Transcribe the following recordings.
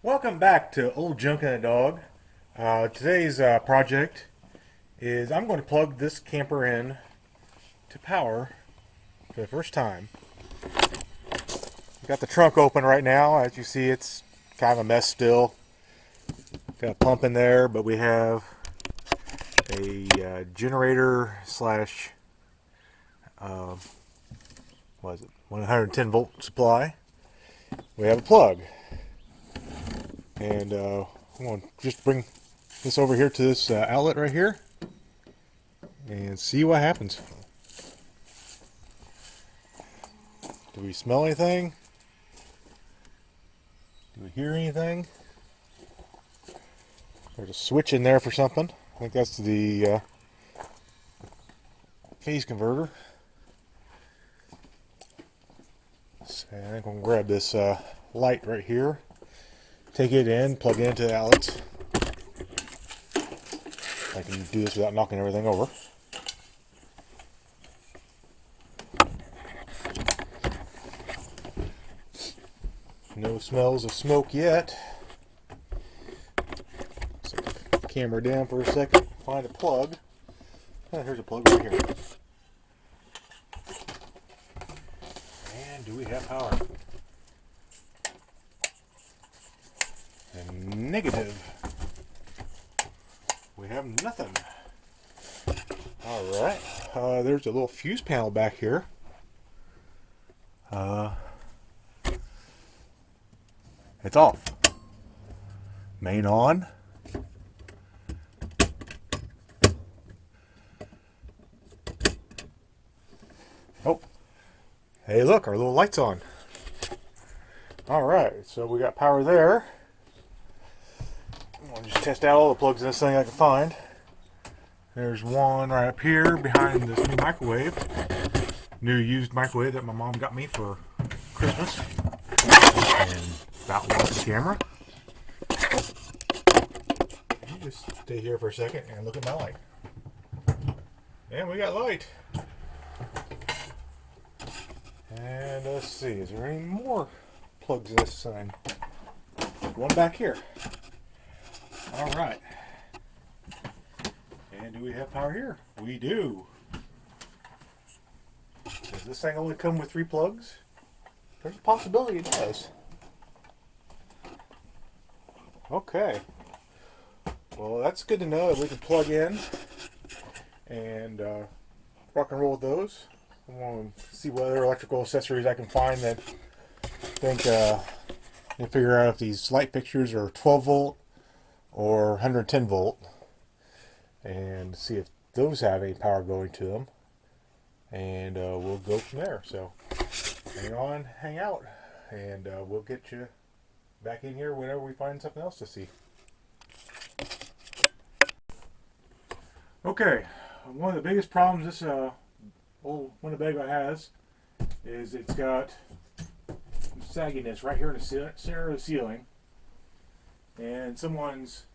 Welcome back to Old Junk and a Dog. Today's project is I'm going to plug this camper in to power for the first time. Got the trunk open right now. As you see, it's kind of a mess still. Got a pump in there, but we have a generator slash what is it? 110 volt supply. We have a plug. And I'm going to just bring this over here to this outlet right here and see what happens. Do we smell anything? Do we hear anything? There's a switch in there for something. I think that's the phase converter. So I think I'm going to grab this light right here. Take it in, plug it into the outlets. I can do this without knocking everything over. No smells of smoke yet. Set the camera down for a second. Find a plug. Oh, here's a plug right here. And do we have power? And negative. We have nothing. Alright. There's a little fuse panel back here. It's off. Main on. Oh. Hey, look, our little light's on. Alright, so we got power there. I'll just test out all the plugs in this thing I can find. There's one right up here behind this new microwave. New used microwave that my mom got me for Christmas. And about watch the camera. Just stay here for a second and look at my light. And we got light. And let's see, is there any more plugs in this thing? One back here. Alright. And do we have power here? We do. Does this thing only come with 3 plugs? There's a possibility it does. Okay. Well, that's good to know that we can plug in and rock and roll with those. I want to see what other electrical accessories I can find that think and figure out if these light fixtures are 12 volt or 110 volt, and see if those have any power going to them, and we'll go from there. So hang on, hang out, and we'll get you back in here whenever we find something else to see. Okay, one of the biggest problems this old Winnebago has is it's got some sagginess right here in the center of the ceiling. And someone's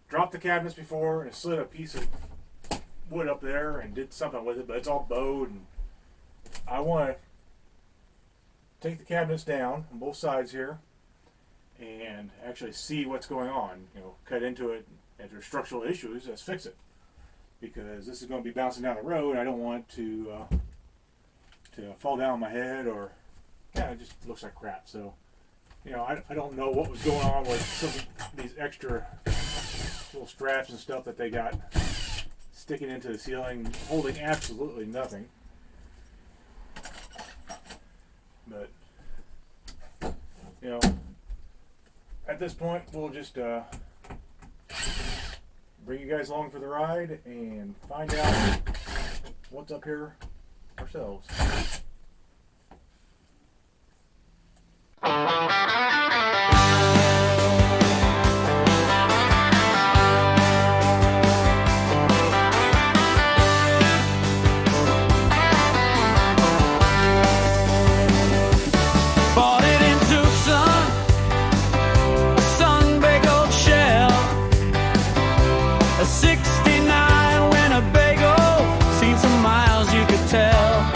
dropped the cabinets before and slid a piece of wood up there and did something with it, but it's all bowed. And I want to take the cabinets down on both sides here and actually see what's going on. You know, cut into it. If there's structural issues, let's fix it. Because this is going to be bouncing down the road. I don't want to fall down on my head, or it just looks like crap. So, you know, I don't know what was going on with some of these extra little straps and stuff that they got sticking into the ceiling, holding absolutely nothing. But, you know, at this point, we'll just bring you guys along for the ride and find out what's up here ourselves. A 69 Winnebago, seen some miles you could tell.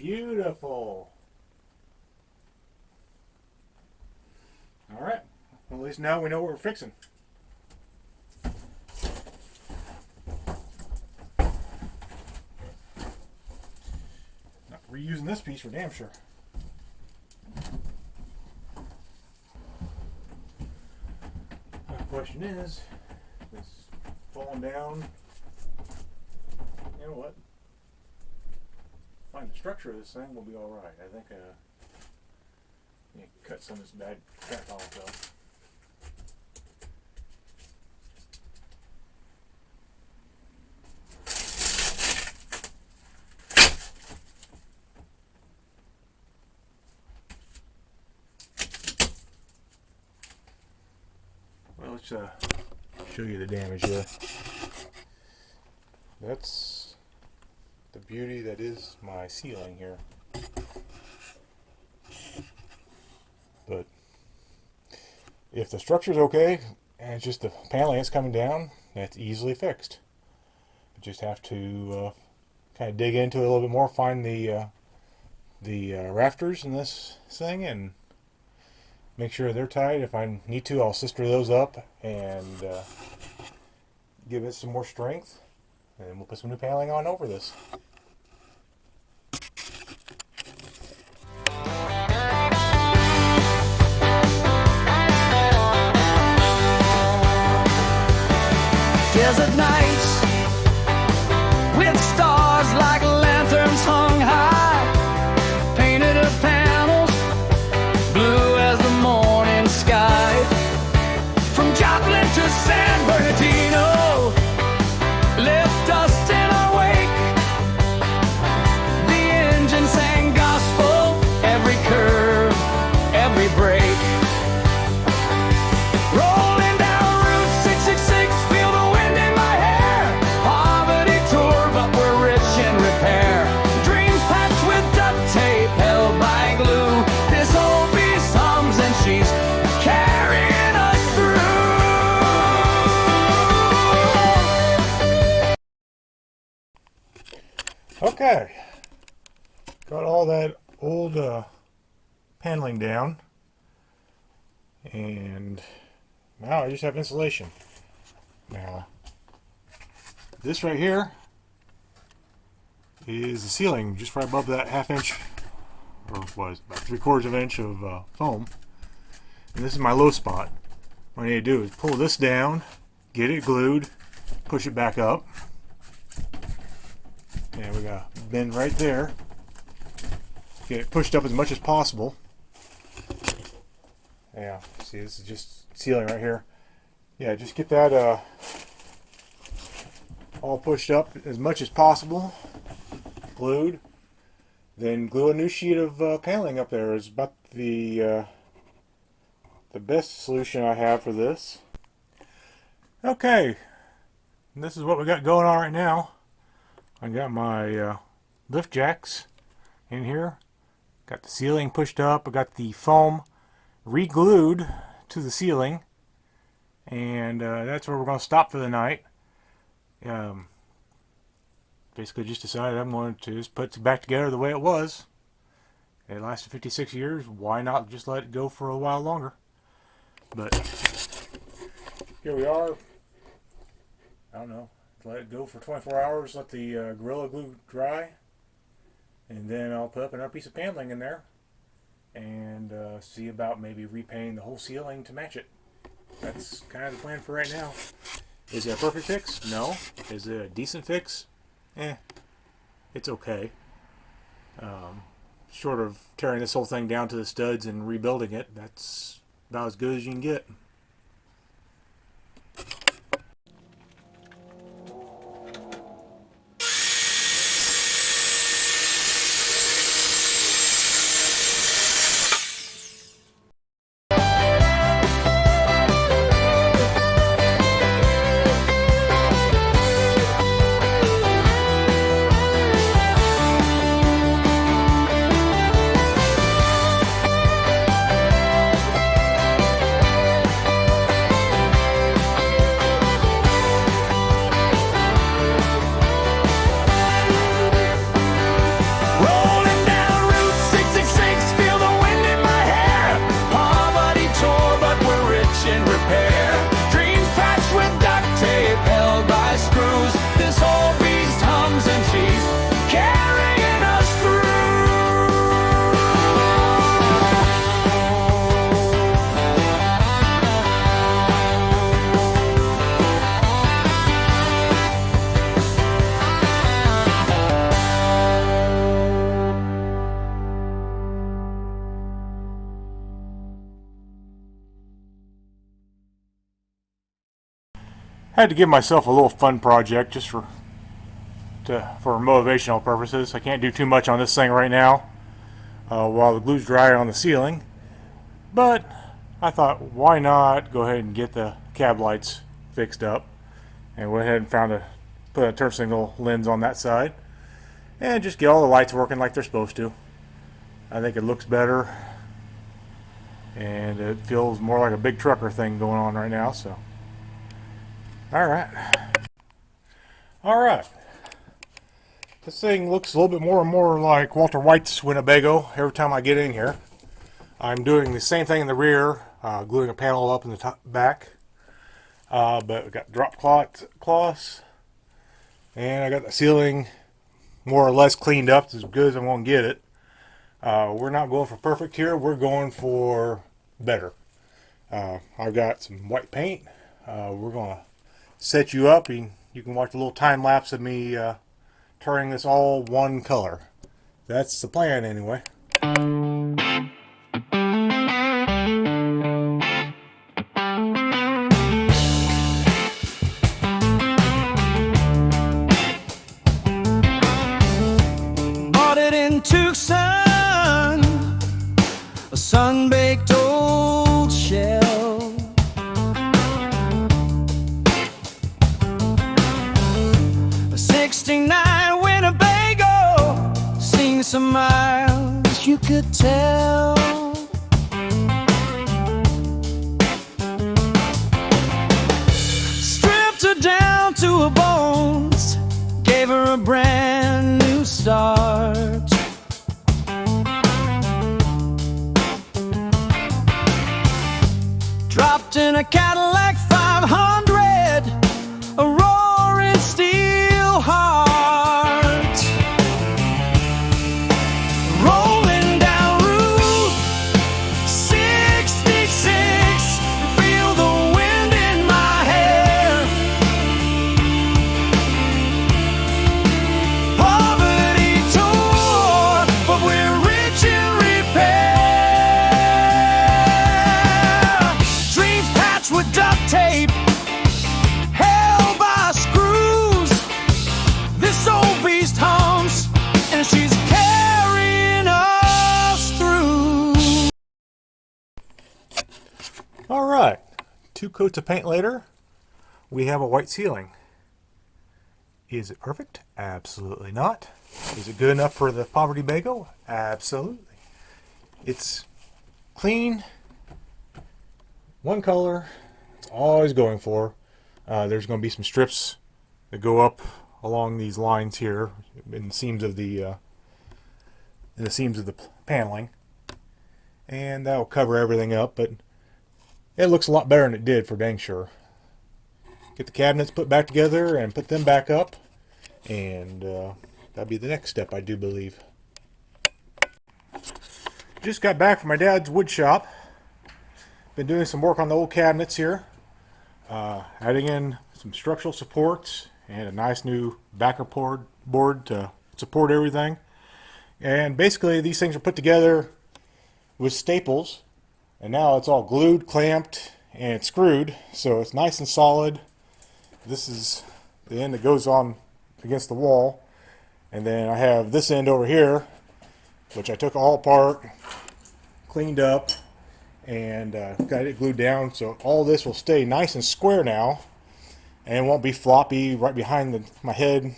Beautiful. All right. Well, at least now we know what we're fixing. Not reusing this piece for damn sure. The question is falling down. You know what? Find the structure of this thing, we'll be all right. I think you cut some of this bad crap off though. Well, let's show you the damage here. That's the beauty that is my ceiling here. But if the structure's okay and it's just the paneling that's coming down, that's easily fixed. You just have to kind of dig into it a little bit more, find the rafters in this thing and make sure they're tight. If I need to, I'll sister those up and give it some more strength. And we'll put some new paneling on over this. Desert nights with stars like lanterns hung high, painted her panels blue as the morning sky. From Joplin to San Bernardino, left dust in our wake. The engine sang gospel, every curve, every break. Rolling down Route 666, feel the wind in my hair. Poverty tour, but we're rich in repair. Dreams patched with duct tape, held by glue. This old beast hums and she's carrying us through. Okay, got all that old paneling down, and now I just have insulation. Now, this right here is the ceiling, just right above that ½ inch, or what is it, about 3/4 of an inch of foam. And this is my low spot. What I need to do is pull this down, get it glued, push it back up. And we got a bend right there. Get it pushed up as much as possible. Yeah, see, this is just ceiling right here. Yeah, just get that all pushed up as much as possible, glued. Then glue a new sheet of paneling up there. Is about the best solution I have for this. Okay, and this is what we got going on right now. I got my lift jacks in here, got the ceiling pushed up, I got the foam re-glued to the ceiling, and that's where we're going to stop for the night. Basically just decided I'm going to just put it back together the way it was. It lasted 56 years, why not just let it go for a while longer? But here we are. I don't know. Let it go for 24 hours, let the Gorilla Glue dry, and then I'll put up another piece of paneling in there and see about maybe repainting the whole ceiling to match it. That's kind of the plan for right now. Is it a perfect fix? No. Is it a decent fix? It's okay. Short of tearing this whole thing down to the studs and rebuilding it, that's about as good as you can get. I had to give myself a little fun project just for motivational purposes. I can't do too much on this thing right now while the glue's dry on the ceiling, but I thought, why not go ahead and get the cab lights fixed up, and went ahead and put a turn signal lens on that side, and just get all the lights working like they're supposed to. I think it looks better, and it feels more like a big trucker thing going on right now. So, all right. This thing looks a little bit more and more like Walter White's Winnebago every time I get in here. I'm doing the same thing in the rear, gluing a panel up in the back. But we got drop cloths, and I got the ceiling more or less cleaned up as good as I'm going to get it. We're not going for perfect here. We're going for better. I've got some white paint. We're going to set you up, and you can watch a little time lapse of me turning this all one color. That's the plan anyway. Bought it in Tucson, a sun-baked old shell. A 69 Winnebago, seen some miles you could tell. Stripped her down to her bones, gave her a brand new start. Dropped in a Cadillac 500, a roaring steel heart. Rolling down Route 66, feel the wind in my hair. Poverty tour, but we're rich in repair. Dreams patched with duct tape, held by screws. This old beast hums, and she's carrying us through. All right, 2 coats of paint later, we have a white ceiling. Is it perfect? Absolutely not. Is it good enough for the Povertybego? Absolutely. It's clean, one color. It's always going for. There's going to be some strips that go up along these lines here in the seams of the paneling, and that'll cover everything up. But it looks a lot better than it did, for dang sure. Get the cabinets put back together and put them back up, and that'll be the next step, I do believe. Just got back from my dad's wood shop. Been doing some work on the old cabinets here, adding in some structural supports and a nice new backer board to support everything. And basically these things are put together with staples, and now it's all glued, clamped, and screwed, so it's nice and solid. This is the end that goes on against the wall, and then I have this end over here, which I took all apart, cleaned up, and got it glued down, so all this will stay nice and square now, and won't be floppy right behind my head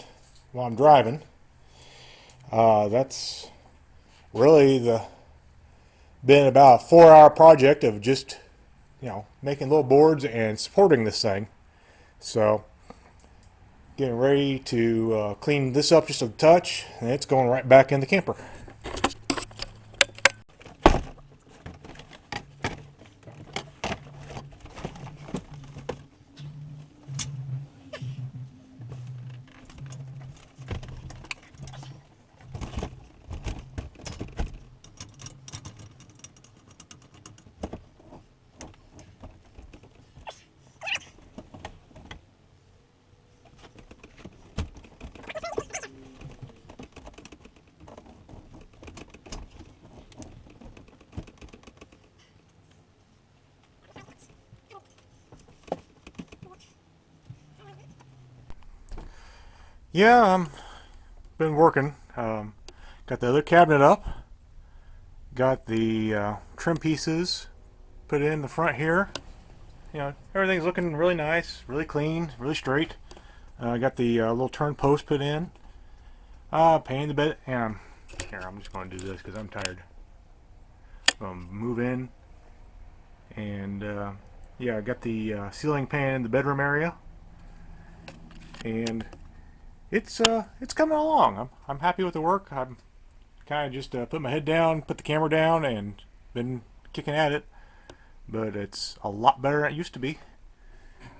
while I'm driving. That's really been about a 4-hour project of just, making little boards and supporting this thing. So getting ready to clean this up just a touch, and it's going right back in the camper. Yeah, been working. Got the other cabinet up. Got the trim pieces put in the front here. You know, everything's looking really nice, really clean, really straight. Got the little turn post put in. Painting the bed. And here, I'm just going to do this because I'm tired. Move in. And yeah, I got the ceiling pan in the bedroom area. And it's coming along. I'm happy with the work. I'm kind of just put my head down, put the camera down, and been kicking at it. But it's a lot better than it used to be,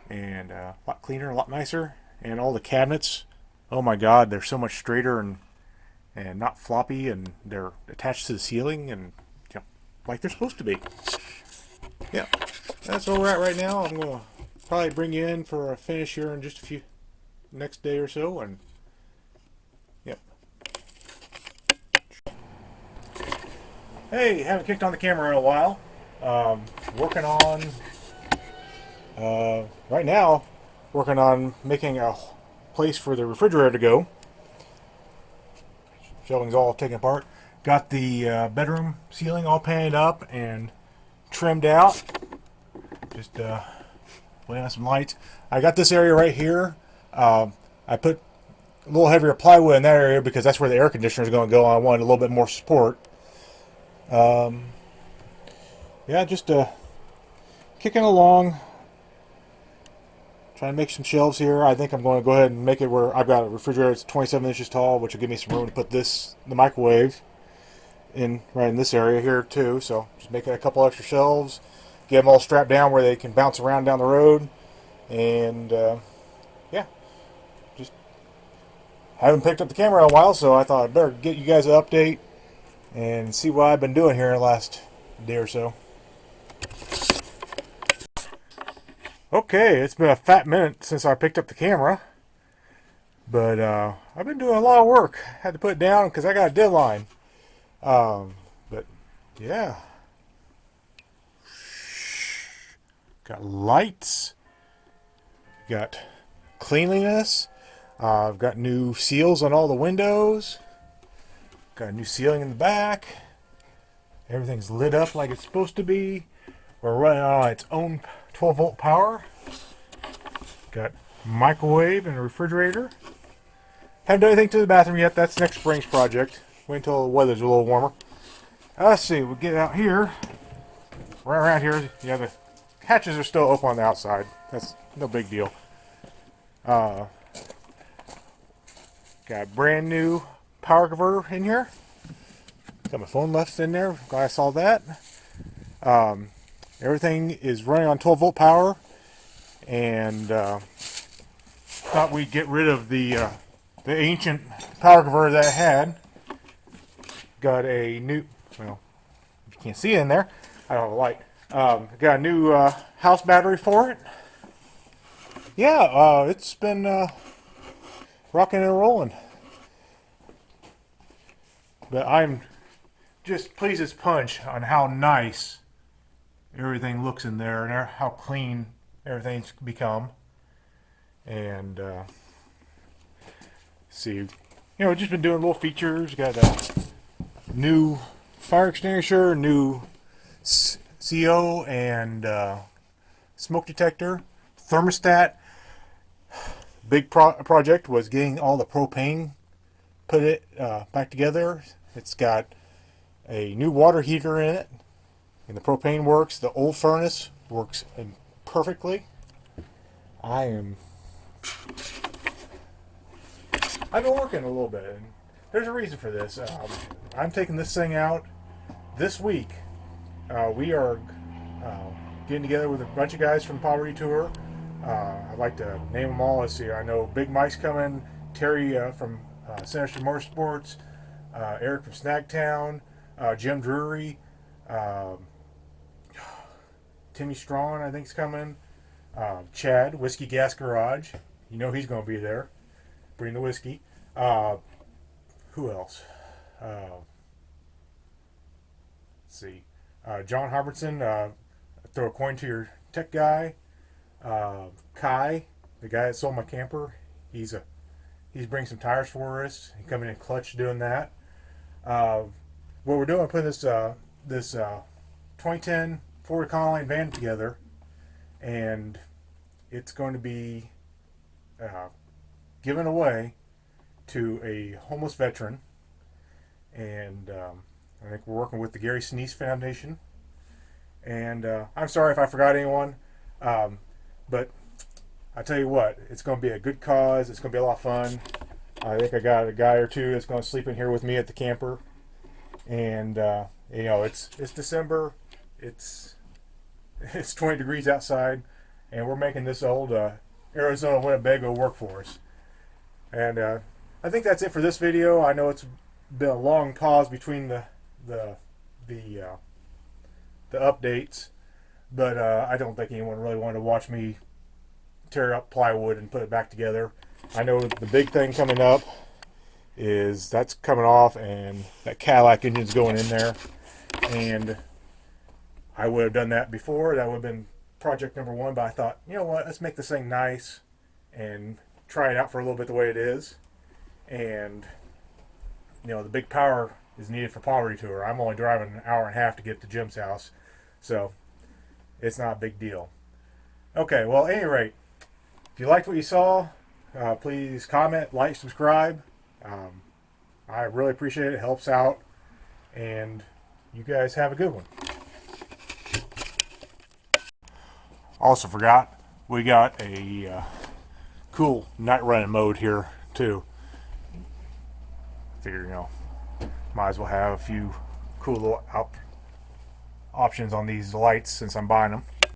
and a lot cleaner, a lot nicer. And all the cabinets, oh my God, they're so much straighter and not floppy, and they're attached to the ceiling, and you know, like they're supposed to be. Yeah, that's where we're at right now. I'm gonna probably bring you in for a finish here in just a few next day or so, and yep. Hey, haven't kicked on the camera in a while. Working on right now, working on making a place for the refrigerator to go. Shelving's all taken apart. Got the bedroom ceiling all painted up and trimmed out. Just laying on some lights. I got this area right here. I put a little heavier plywood in that area because that's where the air conditioner is going to go. I wanted a little bit more support. Yeah, just kicking along. Trying to make some shelves here. I think I'm going to go ahead and make it where I've got a refrigerator that's 27 inches tall, which will give me some room to put the microwave in right in this area here too. So just making a couple extra shelves, get them all strapped down where they can bounce around down the road, and yeah, just haven't picked up the camera in a while, so I thought I'd better get you guys an update and see what I've been doing here in the last day or so. Okay, it's been a fat minute since I picked up the camera, but I've been doing a lot of work. Had to put it down because I got a deadline. But yeah, got lights, got cleanliness. I've got new seals on all the windows. Got a new ceiling in the back. Everything's lit up like it's supposed to be. We're running on its own 12-volt power. Got microwave and a refrigerator. Haven't done anything to the bathroom yet. That's next spring's project. Wait until the weather's a little warmer. Let's see. We'll get out here. Right around here. Yeah, the hatches are still open on the outside. That's no big deal. Got a brand new power converter in here. Got my phone left in there. Glad I saw that. Everything is running on 12-volt power, and thought we'd get rid of the ancient power converter that I had. Got a new, well, you can't see it in there. I don't have a light. Got a new house battery for it. Yeah, it's been rocking and rolling. But I'm just pleased as punch on how nice everything looks in there and how clean everything's become. And see, you know, just been doing little features. Got a new fire extinguisher, new CO and smoke detector, thermostat. Big project was getting all the propane put back together. It's got a new water heater in it, and the propane works. The old furnace works perfectly. I've been working a little bit, and there's a reason for this. I'm taking this thing out this week. We are getting together with a bunch of guys from Poverty Tour. I'd like to name them all. Let's see. I know Big Mike's coming, Terry from Sinister Motorsports, Eric from Snagtown, Jim Drury, Timmy Strawn, I think, is coming. Chad, Whiskey Gas Garage. You know he's going to be there. Bring the whiskey. Who else? Let's see. John Harbertson, throw a coin to your tech guy. Kai, the guy that sold my camper, he's He's bringing some tires for us. He coming in clutch doing that. What we're doing, we're putting this 2010 Ford Econoline van together, and it's going to be given away to a homeless veteran. And I think we're working with the Gary Sinise Foundation. And I'm sorry if I forgot anyone, but I tell you what, it's going to be a good cause. It's going to be a lot of fun. I think I got a guy or two that's going to sleep in here with me at the camper. And you know, it's December. It's 20 degrees outside, and we're making this old Arizona Winnebago work for us. And I think that's it for this video. I know it's been a long pause between the updates, but I don't think anyone really wanted to watch me tear up plywood and put it back together. I know the big thing coming up is that's coming off, and that Cadillac engine's going in there, and I would have done that before. That would have been project number one, but I thought, you know what, let's make this thing nice and try it out for a little bit the way it is. And you know, the big power is needed for Poverty Tour. I'm only driving an hour and a half to get to Jim's house, so it's not a big deal. Okay, well, at any rate, if you liked what you saw, please comment, like, subscribe. I really appreciate it. It helps out, and you guys have a good one. Also forgot, we got a cool night running mode here too. Figure, you know, might as well have a few cool little options on these lights since I'm buying them.